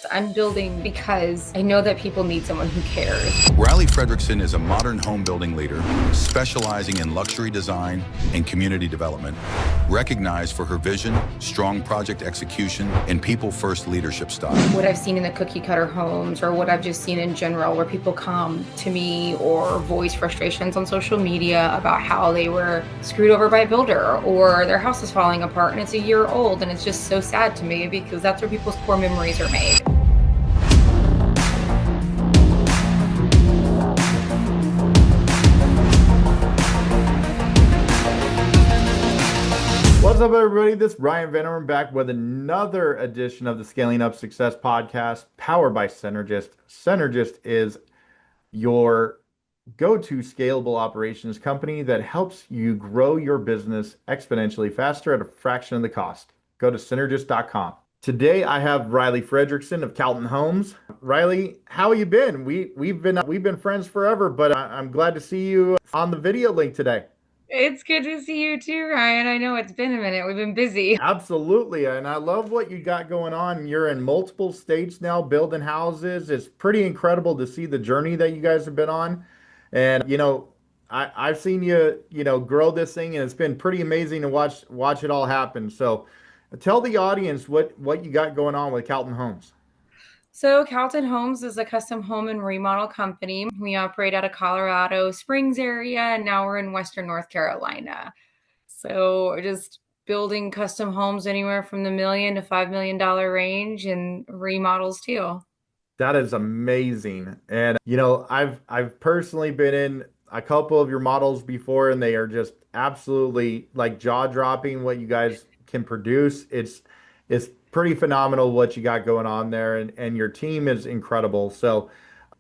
I'm building because I know that people need someone who cares. Reilly Fredrickson is a modern home building leader specializing in luxury design and community development, recognized for her vision, strong project execution, and people-first leadership style. What I've seen in the cookie cutter homes, or what I've just seen in general, where people come to me or voice frustrations on social media about how they were screwed over by a builder or their house is falling apart and it's a year old, and it's just so sad to me because that's where people's core memories are made. What's up, everybody? This is Ryan Van Ornum back with another edition of the Scaling Up Success podcast powered by Cynergists. Cynergist is your go-to scalable operations company that helps you grow your business exponentially faster at a fraction of the cost. Go to Cynergist.com. Today I have Reilly Fredrickson of Calton Homes. Reilly, how you been? We've been friends forever, but I'm glad to see you on the video link today. It's good to see you too, Ryan. I know it's been a minute. We've been busy. Absolutely. And I love what you got going on. You're in multiple states now building houses. It's pretty incredible to see the journey that you guys have been on. And, I've seen you, grow this thing, and it's been pretty amazing to watch it all happen. So tell the audience what you got going on with Calton Homes. So Calton Homes is a custom home and remodel company. We operate out of Colorado Springs area, and now we're in Western North Carolina. So we're just building custom homes anywhere from the $1 million to $5 million range, and remodels too. That is amazing. And I've personally been in a couple of your models before, and they are just absolutely like jaw-dropping what you guys can produce. It's pretty phenomenal what you got going on there, and your team is incredible. So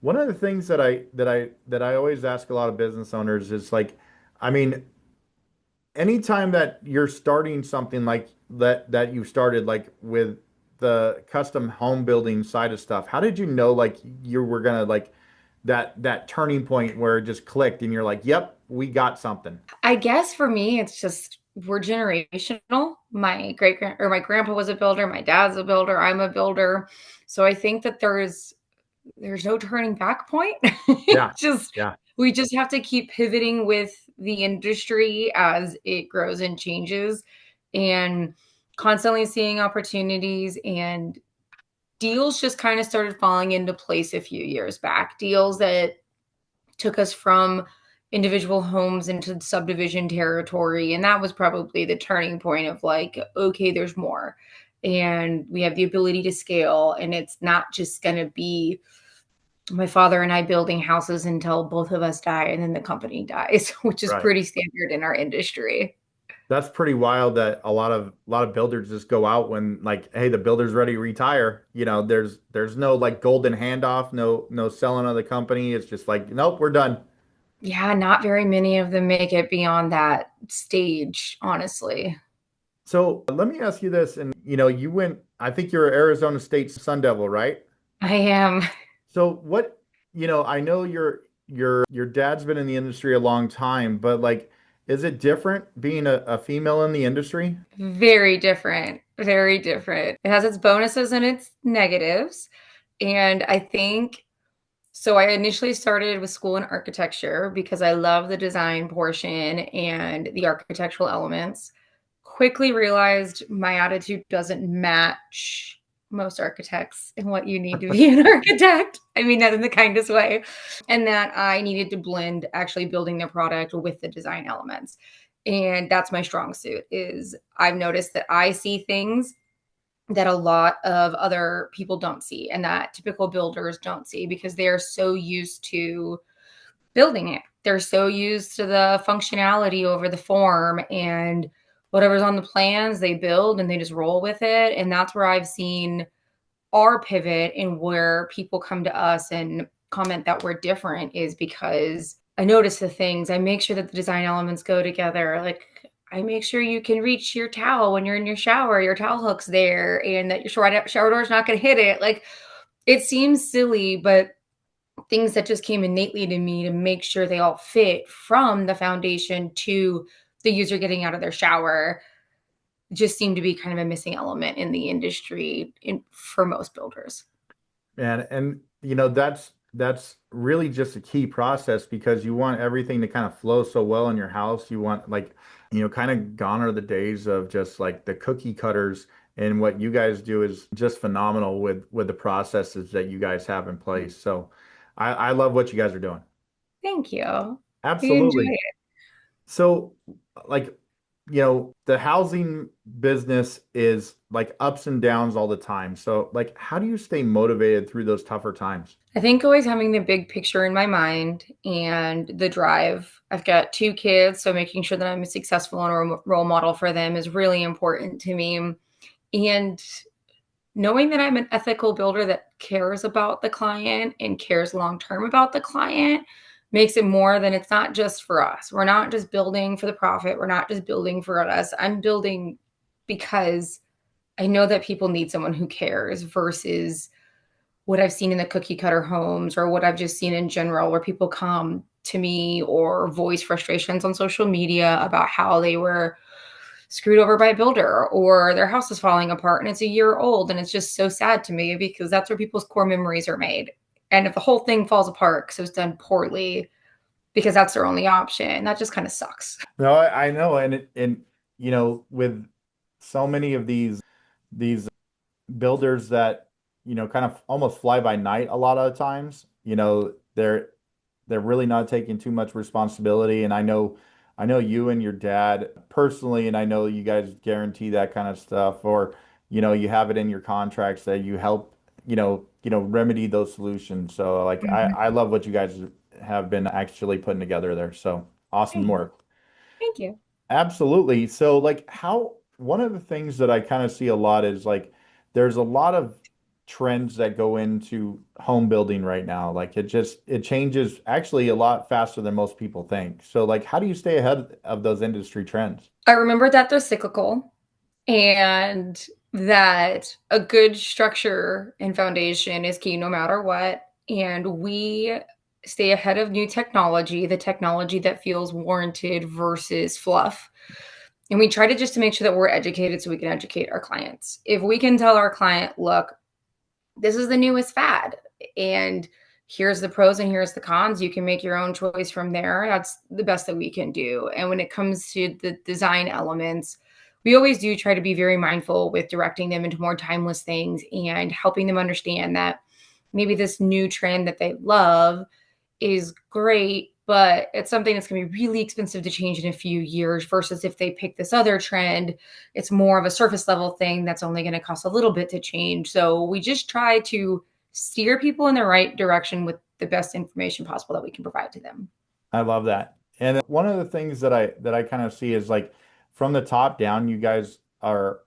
one of the things that I always ask a lot of business owners is like, I mean, anytime that you're starting something like that you started like with the custom home building side of stuff, how did you know like you were gonna like that turning point where it just clicked and you're like, yep, we got something? I guess for me, it's just we're generational. My grandpa was a builder, my dad's a builder, I'm a builder. So I think that there's no turning back point. Yeah, It's just yeah. we just have to keep pivoting with the industry as it grows and changes, and constantly seeing opportunities, and deals just kind of started falling into place a few years back. Deals that took us from individual homes into subdivision territory. And that was probably the turning point of like, okay, there's more. And we have the ability to scale. And it's not just going to be my father and I building houses until both of us die and then the company dies, which is Right. pretty standard in our industry. That's pretty wild that a lot of builders just go out when like, hey, the builder's ready to retire. There's no like golden handoff, no selling of the company. It's just like, nope, we're done. Yeah, not very many of them make it beyond that stage, honestly. So let me ask you this, and you went, I think you're Arizona State Sun Devil, right? I am. So what, I know your dad's been in the industry a long time, but like, is it different being a female in the industry? Very different. Very different. It has its bonuses and its negatives. And I think so. I initially started with school in architecture because I love the design portion and the architectural elements. Quickly realized my attitude doesn't match most architects and what you need to be an architect. I mean that in the kindest way. And that I needed to blend actually building the product with the design elements. And that's my strong suit. Is I've noticed that I see things that a lot of other people don't see, and that typical builders don't see, because they are so used to building it. They're so used to the functionality over the form, and whatever's on the plans, they build and they just roll with it. And that's where I've seen our pivot, and where people come to us and comment that we're different, is because I notice the things. I make sure that the design elements go together. Like, I make sure you can reach your towel when you're in your shower, your towel hook's there, and that your shower door is not going to hit it. Like, it seems silly, but things that just came innately to me to make sure they all fit from the foundation to the user getting out of their shower just seemed to be kind of a missing element in the industry for most builders. And you know that's really just a key process because you want everything to kind of flow so well in your house. You want like, you know, kind of gone are the days of just like the cookie cutters, and what you guys do is just phenomenal with the processes that you guys have in place. So I love what you guys are doing. Thank you. We enjoy Absolutely. it. So, like, you know, the housing business is like ups and downs all the time. So, like, how do you stay motivated through those tougher times? I think always having the big picture in my mind and the drive. I've got two kids, so making sure that I'm a successful and a role model for them is really important to me. And knowing that I'm an ethical builder that cares about the client and cares long term about the client makes it more than it's not just for us. We're not just building for the profit. We're not just building for us. I'm building because I know that people need someone who cares versus what I've seen in the cookie cutter homes or what I've just seen in general, where people come to me or voice frustrations on social media about how they were screwed over by a builder or their house is falling apart and it's a year old. And it's just so sad to me because that's where people's core memories are made. And if the whole thing falls apart because it was done poorly, because that's their only option, that just kind of sucks. No, I know, and you know, with so many of these builders that, you know, kind of almost fly by night a lot of the times, you know, they're really not taking too much responsibility. And I know you and your dad personally, and I know you guys guarantee that kind of stuff, or, you know, you have it in your contracts that you help, remedy those solutions. So like Mhm. I love what you guys have been actually putting together there. So awesome Thank you. work. Thank you. Absolutely. So, like, how one of the things that I kind of see a lot is like there's a lot of trends that go into home building right now. Like, it changes actually a lot faster than most people think. So, like, how do you stay ahead of those industry trends? I remember that they're cyclical and that a good structure and foundation is key no matter what. And we stay ahead of new technology, the technology that feels warranted versus fluff. And we try to just to make sure that we're educated so we can educate our clients. If we can tell our client, look, this is the newest fad and here's the pros and here's the cons, you can make your own choice from there. That's the best that we can do. And when it comes to the design elements, we always do try to be very mindful with directing them into more timeless things and helping them understand that maybe this new trend that they love is great, but it's something that's going to be really expensive to change in a few years versus if they pick this other trend, it's more of a surface level thing that's only going to cost a little bit to change. So we just try to steer people in the right direction with the best information possible that we can provide to them. I love that. And one of the things that I kind of see is like from the top down, you guys are,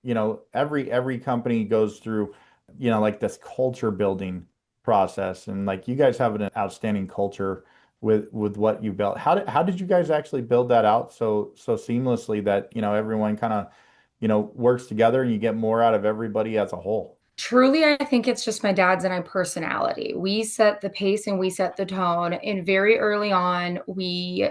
you know, every company goes through, you know, like this culture building process, and like you guys have an outstanding culture with what you built. How did you guys actually build that out so seamlessly that, you know, everyone kind of, you know, works together and you get more out of everybody as a whole? Truly, I think it's just my dad's and I personality. We set the pace and we set the tone. And very early on, we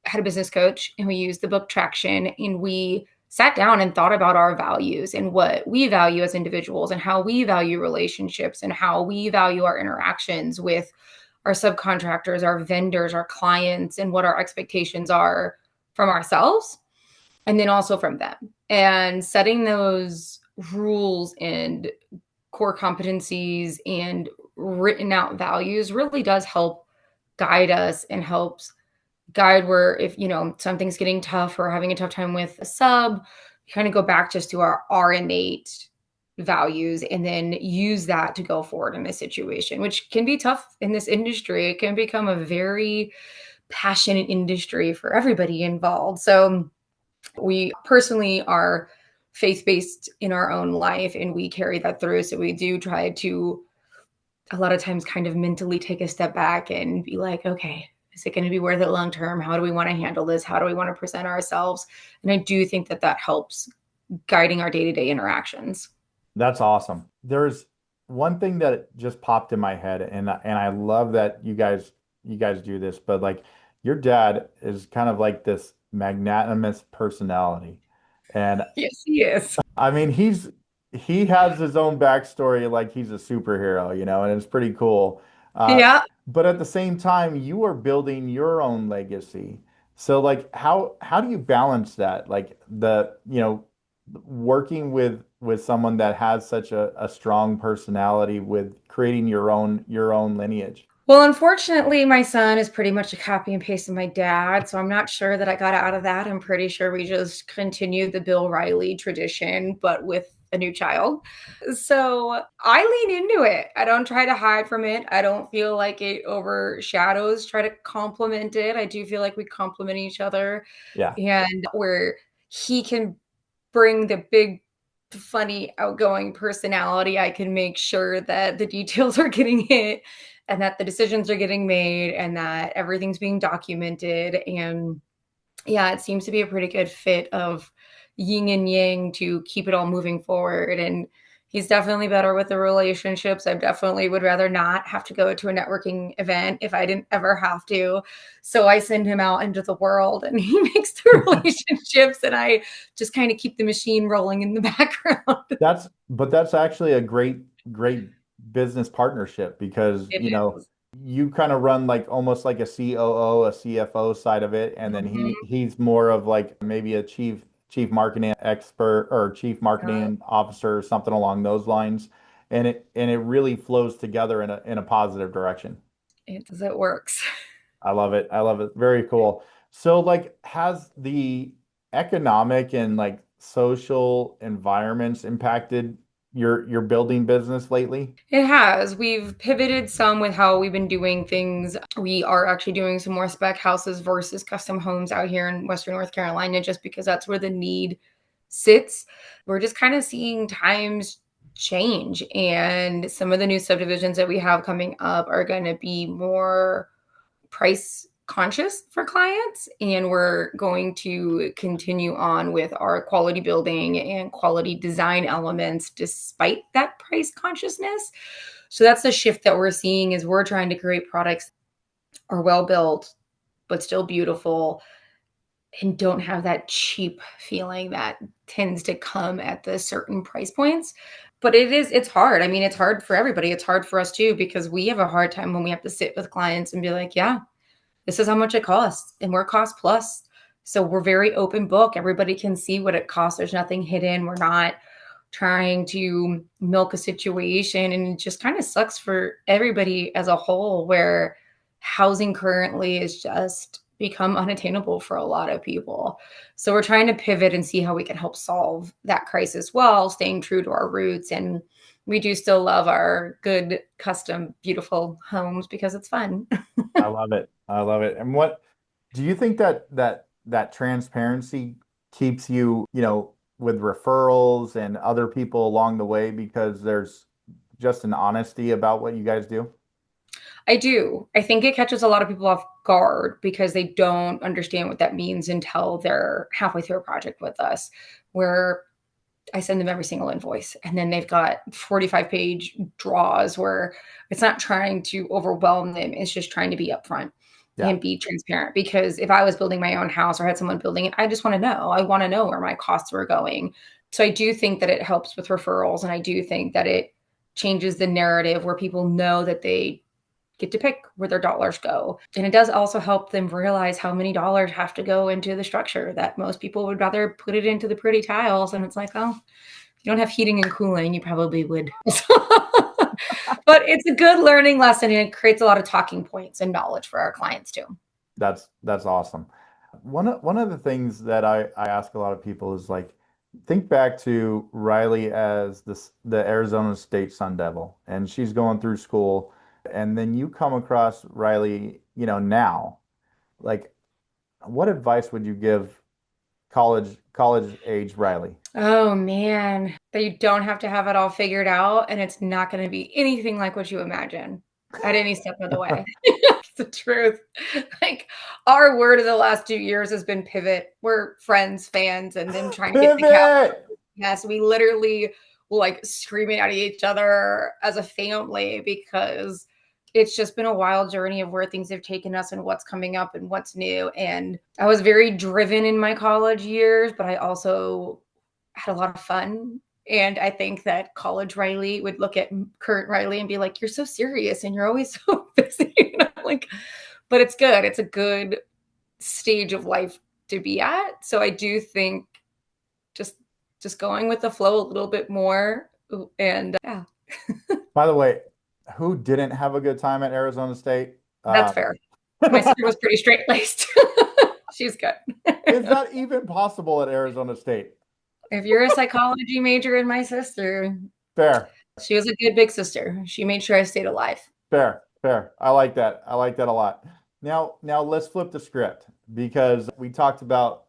had a business coach and we used the book Traction and we sat down and thought about our values and what we value as individuals and how we value relationships and how we value our interactions with our subcontractors, our vendors, our clients, and what our expectations are from ourselves and then also from them. And setting those rules and core competencies and written out values really does help guide us and helps guide where if you know something's getting tough or having a tough time with a sub, kind of go back just to our innate values and then use that to go forward in a situation, which can be tough in this industry. It can become a very passionate industry for everybody involved. So we personally are faith based in our own life and we carry that through. So we do try to a lot of times kind of mentally take a step back and be like, okay, is it going to be worth it long term? How do we want to handle this? How do we want to present ourselves? And I do think that that helps guiding our day to day interactions. That's awesome. There's one thing that just popped in my head, and I love that you guys do this, but like your dad is kind of like this magnanimous personality. And Yes, he is. I mean, he has his own backstory, like he's a superhero, and it's pretty cool. Uh, Yeah. but at the same time, you are building your own legacy. So like how do you balance that? Like working with someone that has such a strong personality with creating your own lineage. Well, unfortunately, my son is pretty much a copy and paste of my dad, so I'm not sure that I got out of that. I'm pretty sure we just continued the Bill Reilly tradition, but with a new child. So I lean into it. I don't try to hide from it. I don't feel like it overshadows, try to complement it. I do feel like we complement each other Yeah. and where he can bring the big, funny, outgoing personality, I can make sure that the details are getting hit and that the decisions are getting made and that everything's being documented. And yeah, it seems to be a pretty good fit of yin and yang to keep it all moving forward. And he's definitely better with the relationships. I definitely would rather not have to go to a networking event if I didn't ever have to. So I send him out into the world and he makes the relationships and I just kind of keep the machine rolling in the background. But that's actually a great business partnership because, It is. you kind of run like almost like a COO, a CFO side of it, and then he Mhm. he's more of like maybe a chief marketing expert or chief Uh, marketing officer or something along those lines. And it really flows together in a positive direction. it works. I love it. I love it. Very cool. So like has the economic and like social environments impacted your building business lately? It has. We've pivoted some with how we've been doing things. We are actually doing some more spec houses versus custom homes out here in Western North Carolina, just because that's where the need sits. We're just kind of seeing times change, and some of the new subdivisions that we have coming up are going to be more price conscious for clients, and we're going to continue on with our quality building and quality design elements despite that price consciousness. So that's the shift that we're seeing is we're trying to create products that are well built but still beautiful and don't have that cheap feeling that tends to come at the certain price points. But it's hard. I mean, it's hard for everybody. It's hard for us too because we have a hard time when we have to sit with clients and be like, yeah, this is how much it costs, and we're cost plus. So we're very open book. Everybody can see what it costs. There's nothing hidden. We're not trying to milk a situation. And it just kind of sucks for everybody as a whole, where housing currently is just become unattainable for a lot of people. So we're trying to pivot and see how we can help solve that crisis while staying true to our roots. And we do still love our good, custom, beautiful homes because it's fun. I love it. I love it. And what do you think that transparency keeps you, with referrals and other people along the way because there's just an honesty about what you guys do? I do. I think it catches a lot of people off guard because they don't understand what that means until they're halfway through a project with us, where I send them every single invoice. And then they've got 45-page draws where it's not trying to overwhelm them, it's just trying to be upfront Yeah. and be transparent. Because if I was building my own house or had someone building it, I just want to know. I want to know where my costs were going. So I do think that it helps with referrals. And I do think that it changes the narrative where people know that they get to pick where their dollars go. And it does also help them realize how many dollars have to go into the structure, that most people would rather put it into the pretty tiles. And it's like, oh, if you don't have heating and cooling, you probably would. But it's a good learning lesson and it creates a lot of talking points and knowledge for our clients too. That's awesome. One of the things that I ask a lot of people is like, think back to Riley as the Arizona State Sun Devil, and she's going through school, and then you come across Riley, now. Like, what advice would you give college age Riley? Oh man, that you don't have to have it all figured out and it's not going to be anything like what you imagine at any step of the way. It's the truth. Like our word of the last 2 years has been pivot. We're friends, fans, and then trying to get the couch. Pivot! Yes, we literally will like screaming at each other as a family because it's just been a wild journey of where things have taken us and what's coming up and what's new. And I was very driven in my college years, but I also had a lot of fun And I think that college Reilly would look at current Reilly and be like, "You're so serious and you're always so busy." Like, but it's good. It's a good stage of life to be at. So I do think just just going with the flow a little bit more, and yeah, By the way, who didn't have a good time at Arizona State? that's fair. My sister was pretty straight laced. She's good. Is that even possible at Arizona State? If you're a psychology major in my sister, Fair, she was a good big sister. She made sure I stayed alive. fair, fair. I like that. I like that a lot. Now let's flip the script because we talked about,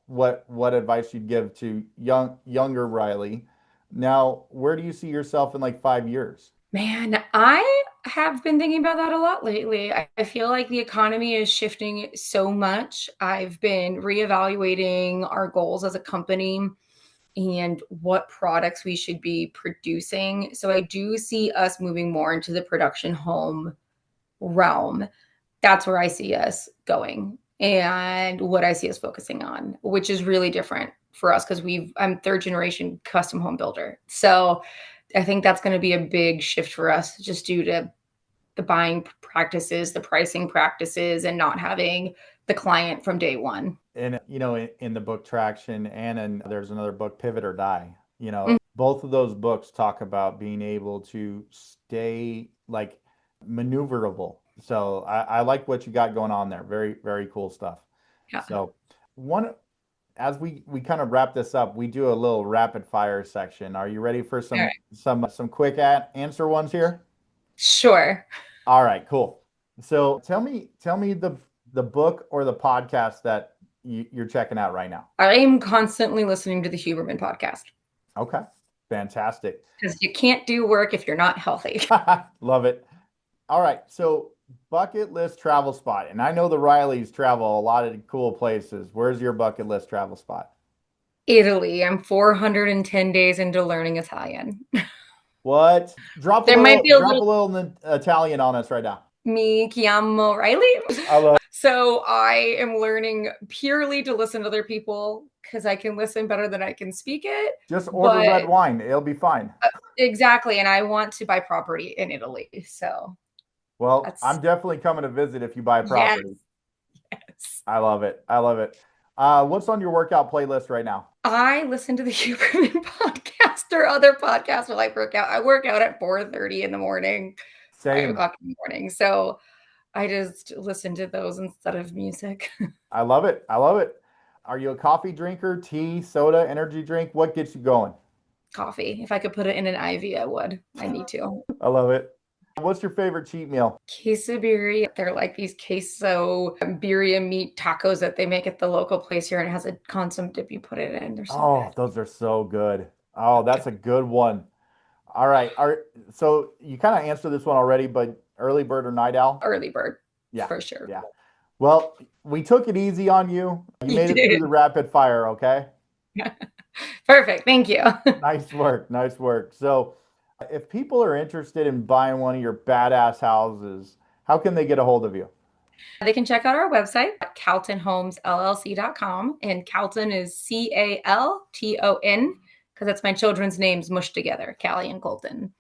what advice you'd give to younger Reilly. Now, where do you see yourself in like 5 years? Man, I have been thinking about that a lot lately. I feel like the economy is shifting so much. I've been reevaluating our goals as a company and what products we should be producing. So I do see us moving more into the production home realm. That's where I see us going and what I see us focusing on, which is really different for us because I'm third generation custom home builder. So I think that's going to be a big shift for us just due to the buying practices, the pricing practices, and not having the client from day one. And in the book Traction and there's another book, Pivot or Die. Mhm. Both of those books talk about being able to stay like maneuverable. So I like what you got going on there. Very, very cool stuff. Yeah. So one as we kind of wrap this up, we do a little rapid fire section. Are you ready for All some right. some quick answer ones here? Sure. All right, cool. So tell me the book or the podcast that you're checking out right now. I am constantly listening to the Huberman podcast Okay, fantastic. because you can't do work if you're not healthy. Love it. All right, so bucket list travel spot, and I know the Rileys travel a lot of cool places. Where's your bucket list travel spot? Italy. I'm 410 days into learning Italian. What? Drop a There might little be a drop a little little Italian on us right now. me chiamo Reilly. I love. So I am learning purely to listen to other people because I can listen better than I can speak it. Just order red But wine; it'll be fine. exactly, and I want to buy property in Italy. So Well, that's I'm definitely coming to visit if you buy yes, property. yes. I love it. I love it. What's on your workout playlist right now? I listen to the Huberman podcast or other podcasts while I work out. I work out at 4:30 in the morning, five Same. o'clock in the morning. So I just listen to those instead of music. I love it. I love it. Are you a coffee drinker, tea, soda, energy drink? What gets you going? Coffee. If I could put it in an IV, I would. I need to. I love it. What's your favorite cheat meal? Quesabirria. They're like these queso birria meat tacos that they make at the local place here, and it has a consomme dip you put it in. They're so Oh, good. those are so good. Oh, that's a good one. All right. So you kind of answered this one already, but early bird or night owl? Early bird, Yeah. for sure. Yeah. Well, we took it easy on you. You You made it through did. the rapid fire, okay? Perfect. Thank you. Nice work. Nice work. So, if people are interested in buying one of your badass houses, how can they get a hold of you? They can check out our website at caltonhomesllc.com. And Calton is Calton because that's my children's names mushed together, Callie and Colton.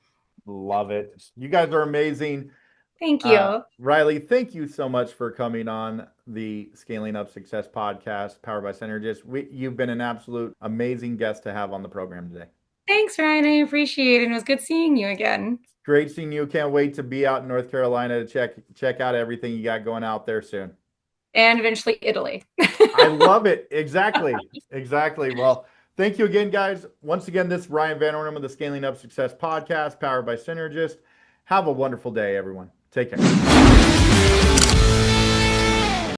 Love it. You guys are amazing. Thank you. Reilly, thank you so much for coming on the Scaling Up Success podcast powered by Cynergists. You've been an absolute amazing guest to have on the program today. Thanks, Ryan. I appreciate it. It was good seeing you again. Great seeing you. Can't wait to be out in North Carolina to check out everything you got going out there soon. And eventually Italy. I love it. Exactly. Exactly. Well, thank you again, guys. Once again, this is Ryan Van Ornum of the Scaling Up Success podcast powered by Synergist. Have a wonderful day, everyone. Take care.